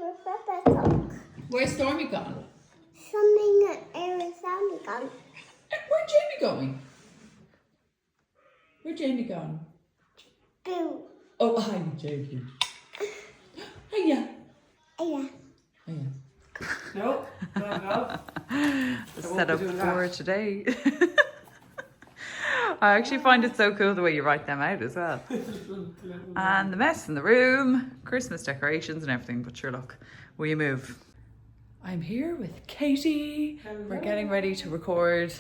Where's Stormy gone? Where's Sammy gone? Where's Jamie going? Where's Jamie gone? Boo. Oh, hi, Jamie. Hiya. Yeah. Hiya. No, no. Set up for today. I actually find it so cool the way you write them out as well. And the mess in the room, Christmas decorations and everything, but sure look, will you move? I'm here with Katie. We're getting ready to record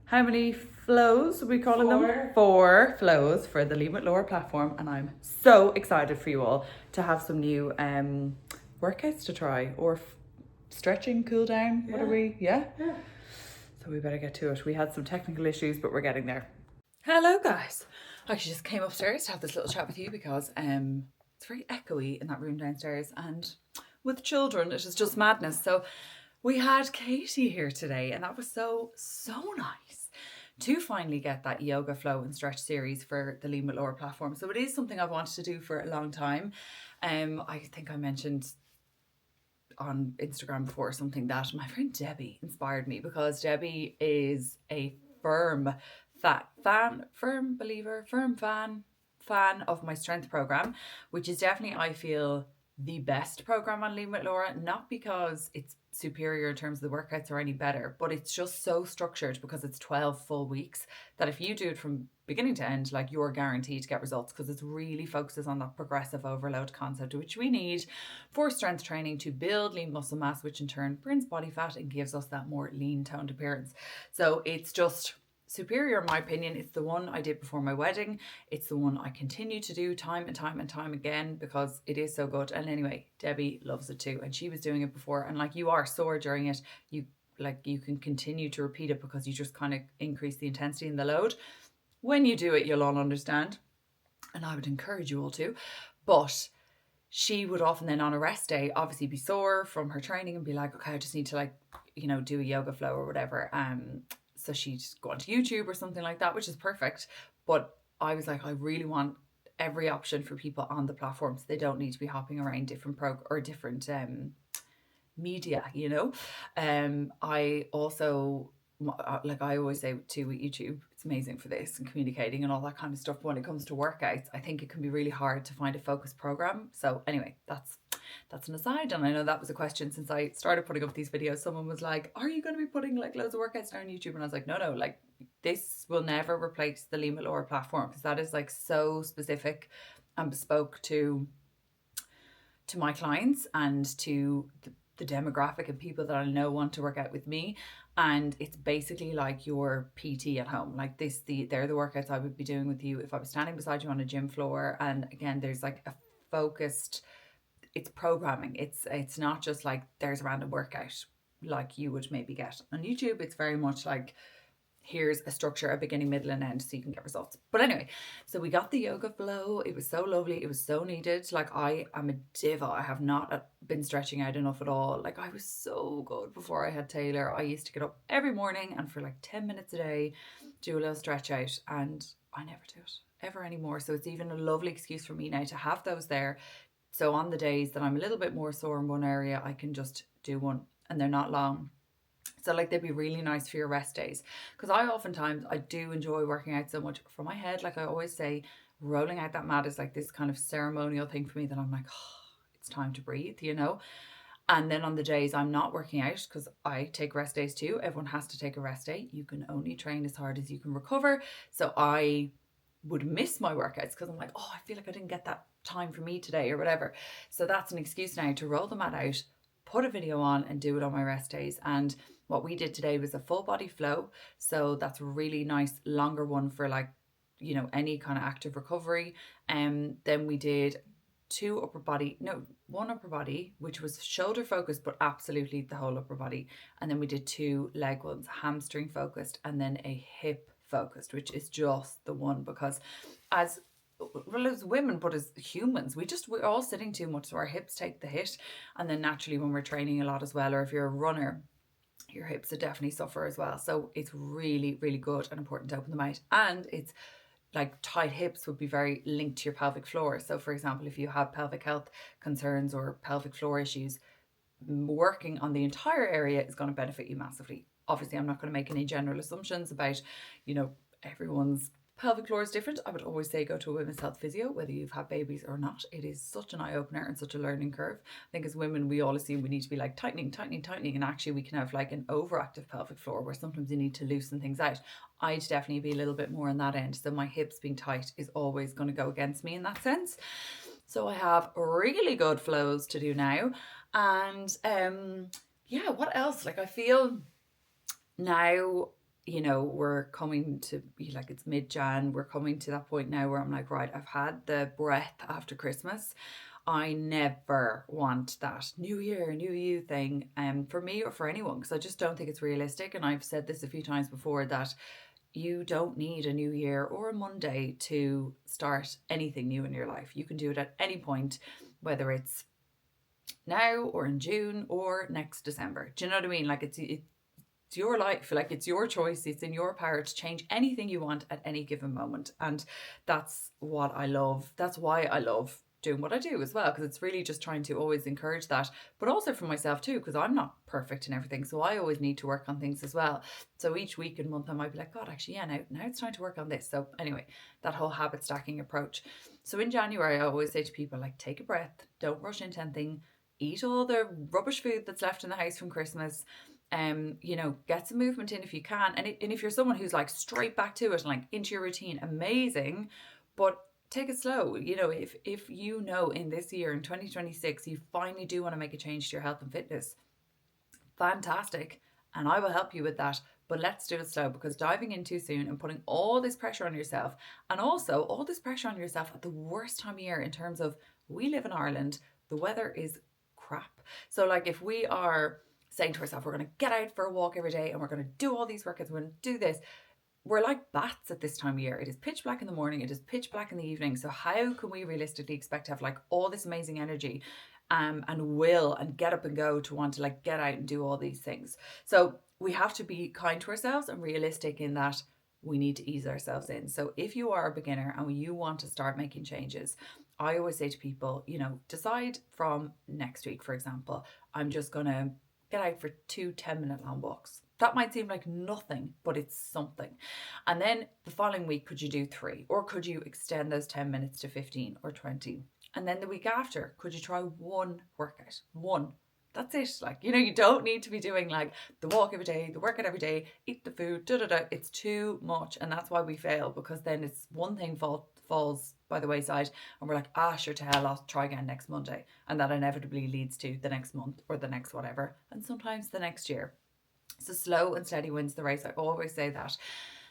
how many flows are we calling them? 4 flows for the Lean with Laura platform, and I'm so excited for you all to have some new workouts to try, or stretching, cool down. What are we? Yeah? So we better get to it. We had some technical issues, but we're getting there. Hello guys. I actually just came upstairs to have this little chat with you because it's very echoey in that room downstairs, and with children it is just madness. So we had Katie here today, and that was so nice to finally get that yoga flow and stretch series for the Lean with Laura platform. So it is something I've wanted to do for a long time. I think I mentioned on Instagram before something that my friend Debbie inspired me, because Debbie is a firm fan of my strength program, which is definitely, I feel, the best program on Lean with Laura, not because it's superior in terms of the workouts or any better, but it's just so structured because it's 12 full weeks that if you do it from beginning to end, like, you're guaranteed to get results, because it really focuses on that progressive overload concept, which we need for strength training to build lean muscle mass, which in turn burns body fat and gives us that more lean toned appearance. So it's just superior in my opinion. It's the one I did before my wedding. It's the one I continue to do time and time again because it is so good. And anyway, Debbie loves it too, and she was doing it before, and like, you are sore during it, you can continue to repeat it because you just kind of increase the intensity and the load. When you do it, you'll all understand, and I would encourage you all to. But she would often then on a rest day obviously be sore from her training and be like, okay, I just need to do a yoga flow or whatever. So she'd go onto YouTube or something like that, which is perfect. But I was like, I really want every option for people on the platform, so they don't need to be hopping around different media, I also, like I always say too, with YouTube, it's amazing for this and communicating and all that kind of stuff. But when it comes to workouts, I think it can be really hard to find a focused program. So anyway, that's an aside. And I know that was a question since I started putting up these videos. Someone was like, are you going to be putting like loads of workouts down on YouTube? And I was like, no, like, this will never replace the Lean with Laura platform, because that is like so specific and bespoke to my clients and to the demographic of people that I know want to work out with me. And it's basically like your PT at home. Like they're the workouts I would be doing with you if I was standing beside you on a gym floor. And again, there's like a focused, it's programming. It's not just like there's a random workout like you would maybe get on YouTube. It's very much like, here's a structure, a beginning, middle, and end, so you can get results. But anyway, so we got the yoga flow. It was so lovely. It was so needed. Like, I am a diva. I have not been stretching out enough at all. Like, I was so good before I had Taylor. I used to get up every morning and for like 10 minutes a day, do a little stretch out, and I never do it ever anymore. So it's even a lovely excuse for me now to have those there. So on the days that I'm a little bit more sore in one area, I can just do one, and they're not long. So like, they'd be really nice for your rest days, because I do enjoy working out so much for my head. Like I always say, rolling out that mat is like this kind of ceremonial thing for me that I'm like, oh, it's time to breathe, And then on the days I'm not working out, because I take rest days too, everyone has to take a rest day. You can only train as hard as you can recover. So I would miss my workouts because I'm like, oh, I feel like I didn't get that time for me today or whatever. So that's an excuse now to roll the mat out, put a video on, and do it on my rest days. And what we did today was a full body flow. So that's a really nice longer one for like, any kind of active recovery. And then we did one upper body, which was shoulder focused, but absolutely the whole upper body. And then we did 2 leg ones, hamstring focused, and then a hip focused, which is just the one, because as women, but as humans, we're all sitting too much, so our hips take the hit. And then naturally when we're training a lot as well, or if you're a runner, your hips would definitely suffer as well. So it's really, really good and important to open them out. And it's like, tight hips would be very linked to your pelvic floor. So for example, if you have pelvic health concerns or pelvic floor issues, working on the entire area is going to benefit you massively. Obviously, I'm not going to make any general assumptions about, you know, everyone's pelvic floor is different. I would always say go to a women's health physio, whether you've had babies or not. It is such an eye-opener and such a learning curve. I think as women, we all assume we need to be like tightening, and actually we can have like an overactive pelvic floor where sometimes you need to loosen things out. I'd definitely be a little bit more on that end. So my hips being tight is always going to go against me in that sense. So I have really good flows to do now. And yeah, what else? Like I feel now, you know, we're coming to be like, it's mid-Jan, we're coming to that point now where I'm like, right, I've had the breath after Christmas. I never want that new year, new you thing for me or for anyone, because I just don't think it's realistic. And I've said this a few times before that you don't need a new year or a Monday to start anything new in your life. You can do it at any point, whether it's now or in June or next December. Do you know what I mean? Like it's your life, like it's your choice. It's in your power to change anything you want at any given moment. And that's what I love. That's why I love doing what I do as well, because it's really just trying to always encourage that, but also for myself too, because I'm not perfect in everything, so I always need to work on things as well. So each week and month I might be like, God, actually, yeah, now it's time to work on this. So anyway, that whole habit stacking approach. So in January I always say to people, like, take a breath, don't rush into anything, eat all the rubbish food that's left in the house from Christmas. You know, get some movement in if you can, and if you're someone who's like straight back to it and like into your routine, amazing, but take it slow. You know, if you know in this year, in 2026, you finally do want to make a change to your health and fitness, fantastic, and I will help you with that. But let's do it slow, because diving in too soon and putting all this pressure on yourself, and also all this pressure on yourself at the worst time of year, in terms of, we live in Ireland, the weather is crap. So like if we are saying to ourselves, we're going to get out for a walk every day and we're going to do all these workouts, we're going to do this, we're like bats at this time of year. It is pitch black in the morning, it is pitch black in the evening. So how can we realistically expect to have like all this amazing energy and will and get up and go to want to like get out and do all these things? So we have to be kind to ourselves and realistic in that we need to ease ourselves in. So if you are a beginner and you want to start making changes, I always say to people, you know, decide from next week, for example, I'm just going to get out for 2 10-minute long walks. That might seem like nothing, but it's something. And then the following week, could you do 3? Or could you extend those 10 minutes to 15 or 20? And then the week after, could you try 1 workout? 1. That's it. Like, you know, you don't need to be doing like the walk every day, the workout every day, eat the food, It's too much. And that's why we fail, because then it's one thing falls by the wayside and we're like, sure to hell, I'll try again next Monday. And that inevitably leads to the next month or the next whatever. And sometimes the next year. So slow and steady wins the race. I always say that.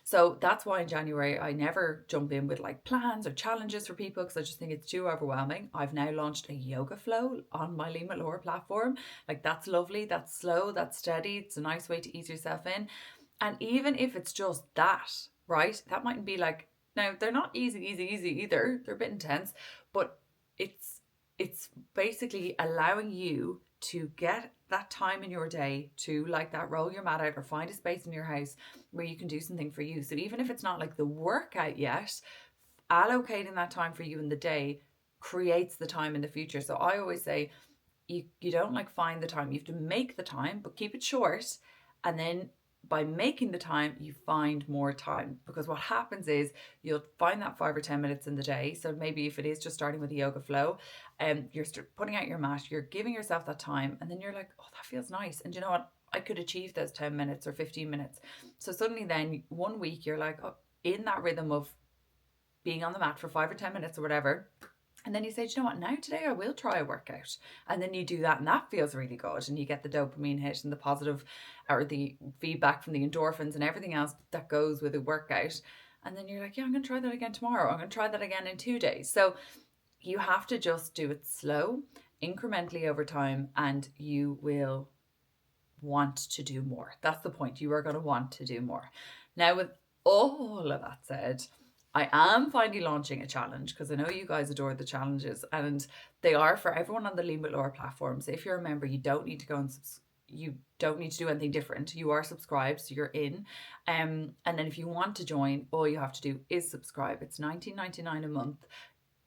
So that's why in January, I never jump in with like plans or challenges for people, because I just think it's too overwhelming. I've now launched a yoga flow on my Lima Laura platform. Like, that's lovely, that's slow, that's steady. It's a nice way to ease yourself in. And even if it's just that, right? That mightn't be like, now they're not easy either. They're a bit intense, but it's basically allowing you to get that time in your day to like that roll your mat out or find a space in your house where you can do something for you. So even if it's not like the workout yet, allocating that time for you in the day creates the time in the future. So I always say you don't like find the time, you have to make the time, but keep it short. And then by making the time, you find more time, because what happens is you'll find that 5 or 10 minutes in the day. So maybe if it is just starting with a yoga flow, you're putting out your mat, you're giving yourself that time, and then you're like, oh, that feels nice. And you know what? I could achieve those 10 minutes or 15 minutes. So suddenly then 1 week you're like, oh, in that rhythm of being on the mat for 5 or 10 minutes or whatever. And then you say, do you know what, now today I will try a workout. And then you do that and that feels really good. And you get the dopamine hit and the positive, or the feedback from the endorphins and everything else that goes with a workout. And then you're like, yeah, I'm going to try that again tomorrow. I'm going to try that again in 2 days. So you have to just do it slow, incrementally over time, and you will want to do more. That's the point. You are going to want to do more. Now, with all of that said, I am finally launching a challenge, because I know you guys adore the challenges, and they are for everyone on the Lean With Laura platform. So if you're a member, you don't need to go and you don't need to do anything different. You are subscribed, so you're in. And then if you want to join, all you have to do is subscribe. It's $19.99 a month.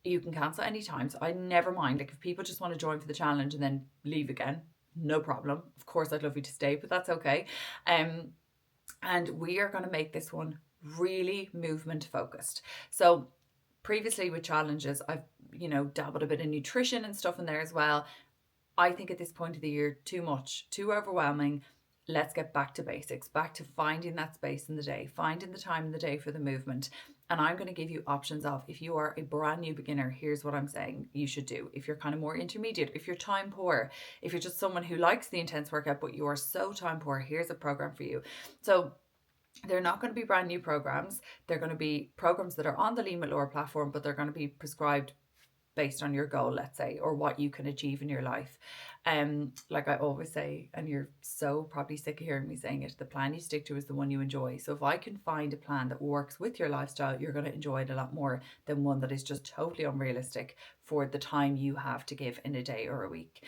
You can cancel anytime. So I never mind. Like, if people just want to join for the challenge and then leave again, no problem. Of course, I'd love you to stay, but that's okay. And we are going to make this one really movement focused. So previously with challenges, I've, dabbled a bit in nutrition and stuff in there as well. I think at this point of the year, too much, too overwhelming. Let's get back to basics, back to finding that space in the day, finding the time in the day for the movement. And I'm going to give you options of, if you are a brand new beginner, here's what I'm saying you should do. If you're kind of more intermediate, if you're time poor, if you're just someone who likes the intense workout, but you are so time poor, here's a program for you. So they're not going to be brand new programs. They're going to be programs that are on the Lean with Laura platform, but they're going to be prescribed based on your goal, let's say, or what you can achieve in your life. Like I always say, and you're so probably sick of hearing me saying it, the plan you stick to is the one you enjoy. So if I can find a plan that works with your lifestyle, you're going to enjoy it a lot more than one that is just totally unrealistic for the time you have to give in a day or a week.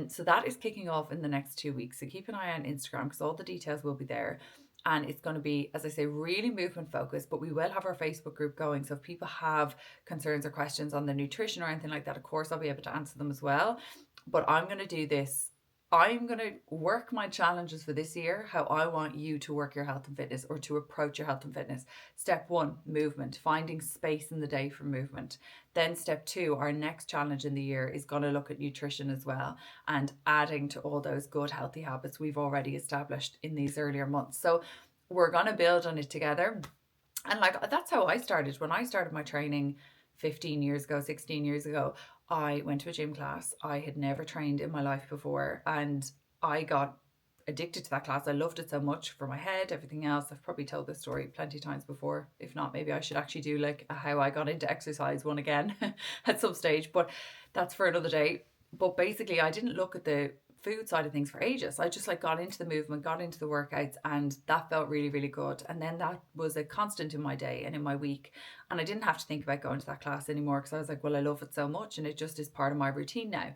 So that is kicking off in the next 2 weeks. So keep an eye on Instagram because all the details will be there. And it's going to be, as I say, really movement focused, but we will have our Facebook group going. So if people have concerns or questions on the nutrition or anything like that, of course, I'll be able to answer them as well. But I'm going to do this. I'm going to work my challenges for this year, how I want you to work your health and fitness or to approach your health and fitness. Step 1, movement, finding space in the day for movement. Then step 2, our next challenge in the year is going to look at nutrition as well and adding to all those good healthy habits we've already established in these earlier months. So we're going to build on it together. And like, that's how I started. When I started my training 15 years ago, 16 years ago, I went to a gym class. I had never trained in my life before, and I got addicted to that class. I loved it so much for my head, everything else. I've probably told this story plenty of times before. If not, maybe I should actually do like a how I got into exercise one again at some stage, but that's for another day. But basically, I didn't look at the food side of things for ages. I just like got into the movement, got into the workouts, and that felt really, really good. And then that was a constant in my day and in my week. And I didn't have to think about going to that class anymore because I was like, well, I love it so much and it just is part of my routine now.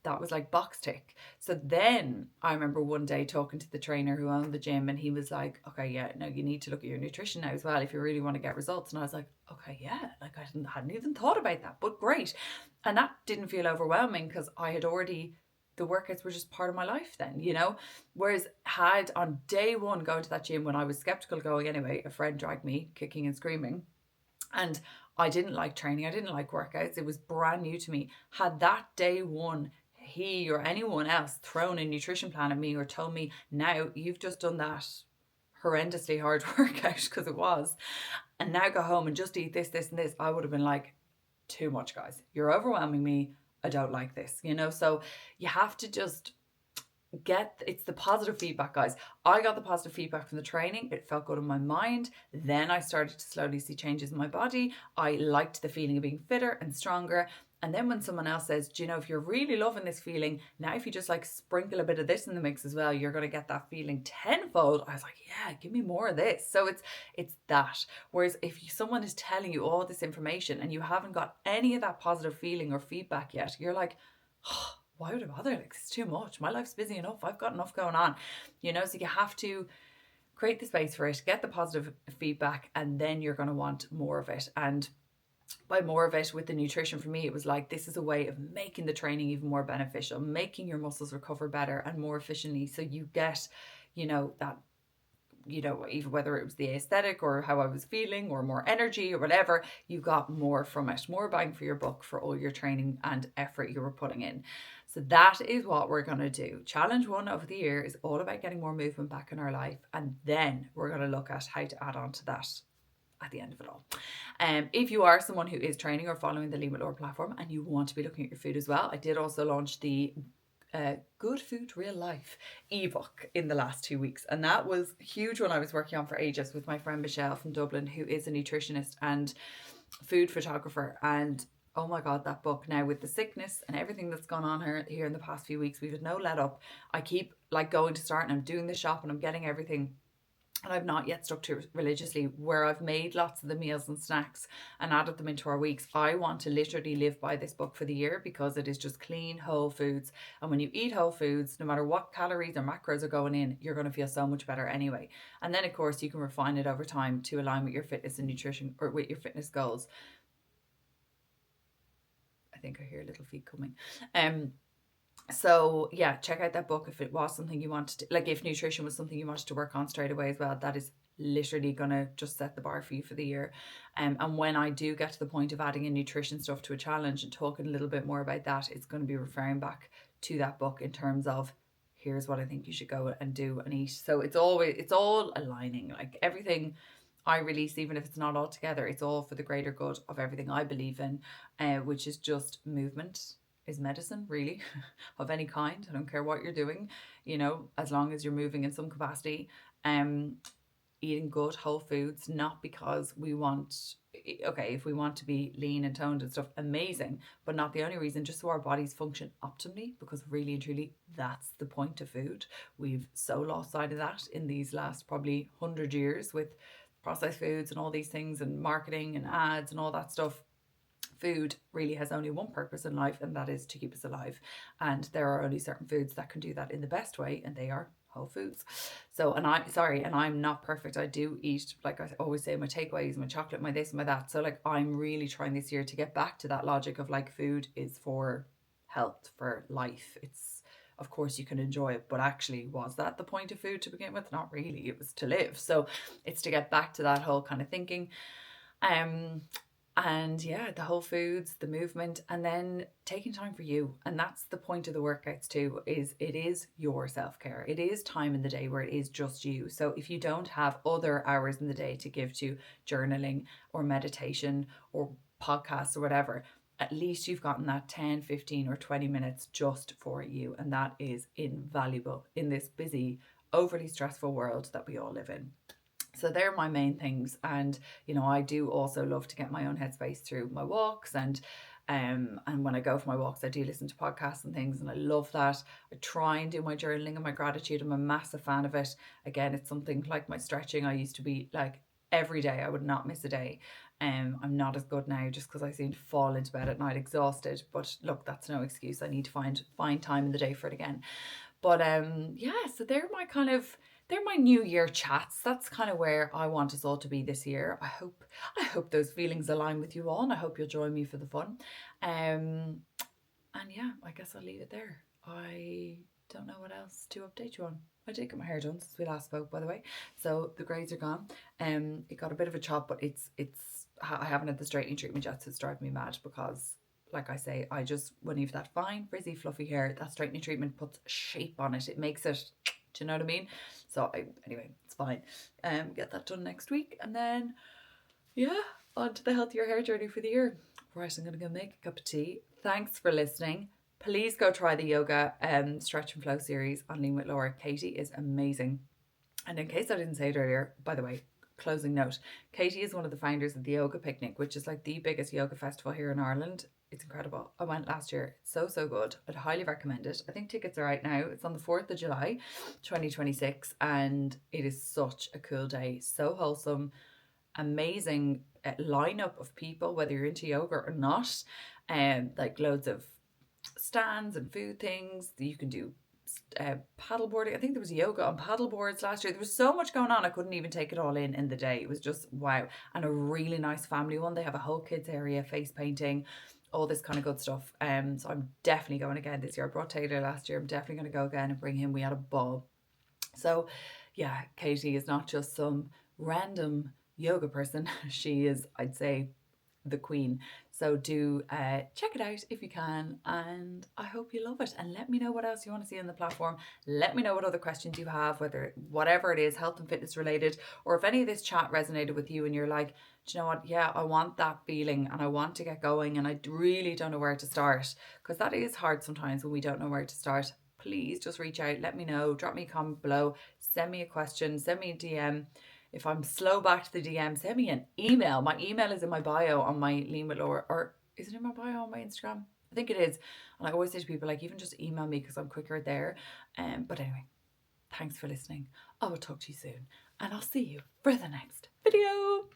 That was like box tick. So then I remember one day talking to the trainer who owned the gym, and he was like, okay, yeah, no, you need to look at your nutrition now as well if you really want to get results. And I was like, okay, yeah, like I hadn't even thought about that, but great. And that didn't feel overwhelming because I had already, the workouts were just part of my life then, Whereas had on day one going to that gym when I was skeptical going anyway, a friend dragged me kicking and screaming, and I didn't like training. I didn't like workouts. It was brand new to me. Had that day one, he or anyone else thrown a nutrition plan at me or told me, now you've just done that horrendously hard workout, because it was, and now go home and just eat this, this, and this, I would have been like, too much, guys. You're overwhelming me. I don't like this, So you have to just it's the positive feedback, guys. I got the positive feedback from the training. It felt good in my mind. Then I started to slowly see changes in my body. I liked the feeling of being fitter and stronger. And then when someone else says, do you know, if you're really loving this feeling, now if you just like sprinkle a bit of this in the mix as well, you're going to get that feeling tenfold. I was like, yeah, give me more of this. So it's that. Whereas if someone is telling you all this information and you haven't got any of that positive feeling or feedback yet, you're like, oh, why would I bother? Like, it's too much. My life's busy enough. I've got enough going on, so you have to create the space for it, get the positive feedback, and then you're going to want more of it. And by more of it with the nutrition, for me, it was like, this is a way of making the training even more beneficial, making your muscles recover better and more efficiently. So you get, that, even whether it was the aesthetic or how I was feeling or more energy or whatever, you got more from it, more bang for your buck for all your training and effort you were putting in. So that is what we're going to do. Challenge 1 of the year is all about getting more movement back in our life. And then we're going to look at how to add on to that at the end of it all. If you are someone who is training or following the Lean with Laura platform and you want to be looking at your food as well, I did also launch the Good Food Real Life ebook in the last 2 weeks, and that was huge one I was working on for ages with my friend Michelle from Dublin, who is a nutritionist and food photographer. And oh my god, that book, now with the sickness and everything that's gone on here in the past few weeks, we've had no let up. I keep like going to start and I'm doing the shop and I'm getting everything, and I've not yet stuck to it religiously, where I've made lots of the meals and snacks and added them into our weeks. I want to literally live by this book for the year because it is just clean, whole foods. And when you eat whole foods, no matter what calories or macros are going in, you're going to feel so much better anyway. And then, of course, you can refine it over time to align with your fitness and nutrition, or with your fitness goals. I think I hear little feet coming. So yeah, check out that book if it was something you wanted to, like if nutrition was something you wanted to work on straight away as well. That is literally gonna just set the bar for you for the year. And when I do get to the point of adding in nutrition stuff to a challenge and talking a little bit more about that, it's going to be referring back to that book in terms of here's what I think you should go and do and eat. So it's all aligning, like everything I release, even if it's not all together, it's all for the greater good of everything I believe in, which is just movement is medicine, really, of any kind. I don't care what you're doing, you know, as long as you're moving in some capacity. Eating good whole foods, not because we want, okay, if we want to be lean and toned and stuff, amazing, but not the only reason, just so our bodies function optimally, because really and truly that's the point of food. We've so lost sight of that in these last probably 100 years with processed foods and all these things and marketing and ads and all that stuff. Food really has only one purpose in life, and that is to keep us alive. And there are only certain foods that can do that in the best way, and they are whole foods. So, and I'm not perfect. I do eat, like I always say, my takeaways, my chocolate, my this, my that. So like I'm really trying this year to get back to that logic of like food is for health, for life. It's, of course you can enjoy it, but actually was that the point of food to begin with? Not really. It was to live. So it's to get back to that whole kind of thinking. And yeah, the whole foods, the movement, and then taking time for you. And that's the point of the workouts too, is it is your self-care. It is time in the day where it is just you. So if you don't have other hours in the day to give to journaling or meditation or podcasts or whatever, at least you've gotten that 10, 15 or 20 minutes just for you. And that is invaluable in this busy, overly stressful world that we all live in. So they're my main things. And, you know, I do also love to get my own headspace through my walks. And when I go for my walks, I do listen to podcasts and things, and I love that. I try and do my journaling and my gratitude. I'm a massive fan of it. Again, it's something like my stretching. I used to be like every day, I would not miss a day. I'm not as good now just because I seem to fall into bed at night exhausted. But look, that's no excuse. I need to find time in the day for it again. But yeah, so they're my new year chats. That's kind of where I want us all to be this year. I hope those feelings align with you all, and I hope you'll join me for the fun. And yeah, I guess I'll leave it there. I don't know what else to update you on. I did get my hair done since we last spoke, by the way. So the greys are gone. It got a bit of a chop, but I haven't had the straightening treatment yet, so it's driving me mad because, like I say, when you've that fine, frizzy, fluffy hair, that straightening treatment puts shape on it. It makes it, do you know what I mean? So anyway, it's fine. Get that done next week, and then yeah, on to the healthier hair journey for the year. Right, I'm gonna go make a cup of tea. Thanks for listening. Please go try the yoga stretch and flow series on Lean with Laura. Katie is amazing. And in case I didn't say it earlier, by the way, closing note, Katie is one of the founders of the Yoga Picnic, which is like the biggest yoga festival here in Ireland. It's incredible. I went last year. It's so good. I'd highly recommend it. I think tickets are out now. It's on the 4th of July 2026, and it is such a cool day. So wholesome, amazing lineup of people, whether you're into yoga or not. Like loads of stands and food things. You can do paddleboarding. I think there was yoga on paddle boards last year. There was so much going on, I couldn't even take it all in the day. It was just wow. And a really nice family one. They have a whole kids area, face painting, all this kind of good stuff. So I'm definitely going again this year. I brought Taylor last year. I'm definitely going to go again and bring him. We had a ball. So yeah, Katie is not just some random yoga person. She is, I'd say, the queen. So do check it out if you can, and I hope you love it. And let me know what else you want to see on the platform. Let me know what other questions you have, whatever it is, health and fitness related, or if any of this chat resonated with you and you're like, do you know what, yeah, I want that feeling and I want to get going and I really don't know where to start, because that is hard sometimes when we don't know where to start. Please just reach out, let me know, drop me a comment below, send me a question, send me a DM. If I'm slow back to the DM, send me an email. My email is in my bio on my Lean with Laura, or is it in my bio on my Instagram? I think it is. And I always say to people, like, even just email me because I'm quicker there. But anyway, thanks for listening. I will talk to you soon, and I'll see you for the next video.